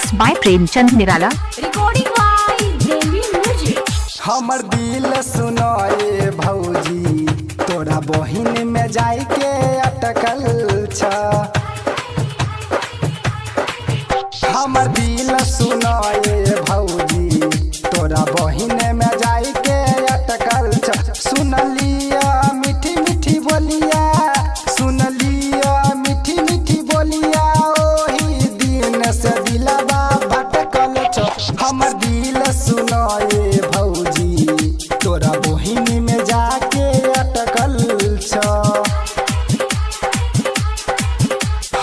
Mix by Premchand Nirala. Recording by Devi music. हमर दिल सुनाए भौजी तोरा बहिन में जाय के अटकल छ। हमर दिल सुनाए भौजी तोरा बहिन में जाय के अटकल छ। सुनलिया मीठी मीठी बोलिया, सुनलिया मीठी मीठी बोलिया, ओही दिन से दिलवा भटकल छ। हमर दिल सुनाए भौजी तोरा बहिन में जाके अटकल छ।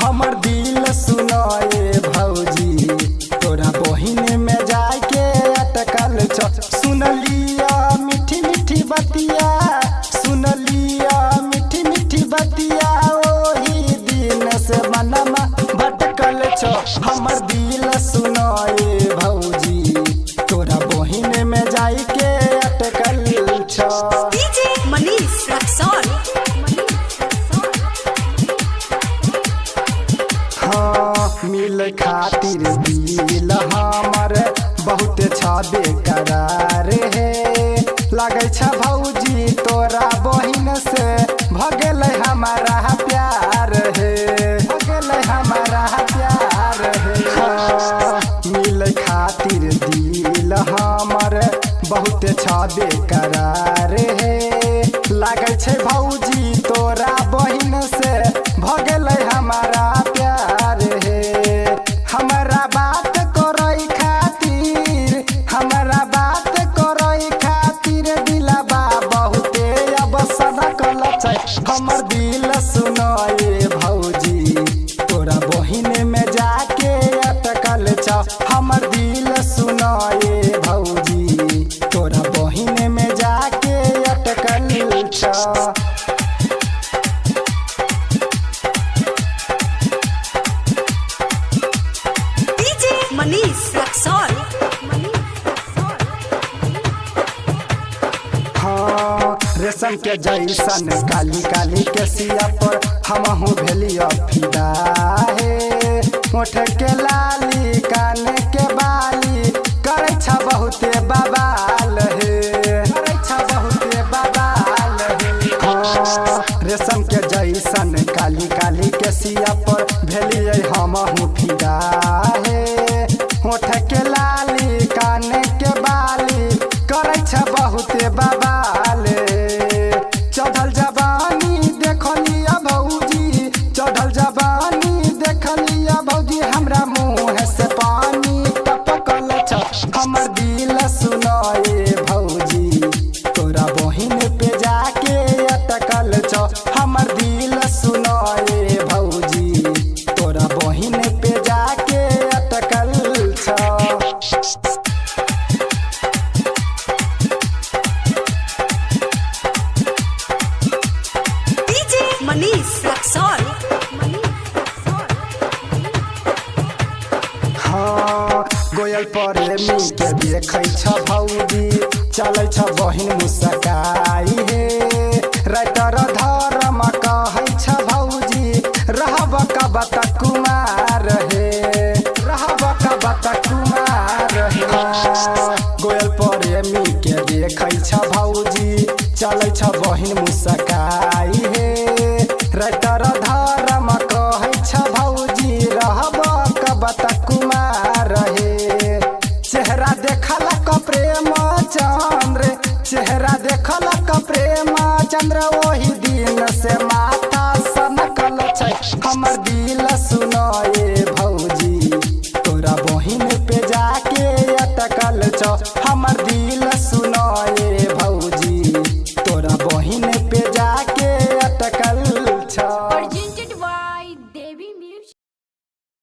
हमर दिल सुनाए भौजी तोरा बहिन में जाके अटकल छ। सुनलिया मीठी मीठी बतिया, सुनलिया मीठी मीठी बतिया, ओही दिन से मनमा भटकल छ। हमर दिल सुनाए भौजी तोरा बहिन में जाके अटकल छ। डीजे मनीष रक्सौल। हाँ मिल खातिर दिल हमर बहुत छबे करार है। लगे छ भौजी तोरा बहिन से भगल हमारा प्यार है, भगल हमारा प्यार है। हाँ, मिल खातिर दिल हमर बहुत छबे करार है। लगे छ भौजी तोरा बहिन से भगल हमारा प्यार है। हमारा बात करई खातिर, हमारा बात करई खातिर दिलवा बहुते अब सनकल छै। हमर दिल सुनाए भौजी तोरा बहिन में जाके अटकल छ। हमर दिल सुनाए भौजी तोरा बहिन में जाके अटकल छ। डीजे मनीष रक्सौल। हाँ रेशम के जैसन काली काली के सिया पर हमहू भेलिया फिदा है। ओठ के लाली कान के बाली करे छ बहुते बवाल है, करे छ बहुते बवाल है। हाँ रेशम के जैसन काली काली के सिया पर भेलिए हमहू फिदा है। ओठ के लाली कान के बाली करे छ बहुते बवाल। चढ़ल जवानी देखलिया भौजी, चढ़ल जवानी देखलिया भौजी, हमरा मुँह से पानी टपकल छ। हमर दिल सुनाए भौजी तोरा बहिन पे जाके अटकल छ। हमर दिल सुनाए भौजी तोरा बहिन पे जाके अटकल छ। डीजे मनीष रक्सौल। हाँ गोयल प्रेमी के देखे छ भौजी चले छ बहिन मुस्काई हे। राइटर धर्म कहे छ भौजी रहब कबत कुमार हे, रहब कबत कुमार हे। गोयल प्रेमी के देखे छ भौजी चले छ बहिन मुस्काई हे। राइटर धर्म कहे छ भौजी रहब कबत कुमार हे। चेहरा देखल क प्रेम चंद्र, चेहरा देखल क प्रेम चंद्र, ओही दिन से माथा सनकल छै। हमर दिल सुनाए भौजी तोरा बहिन पे जाके अटकल छ।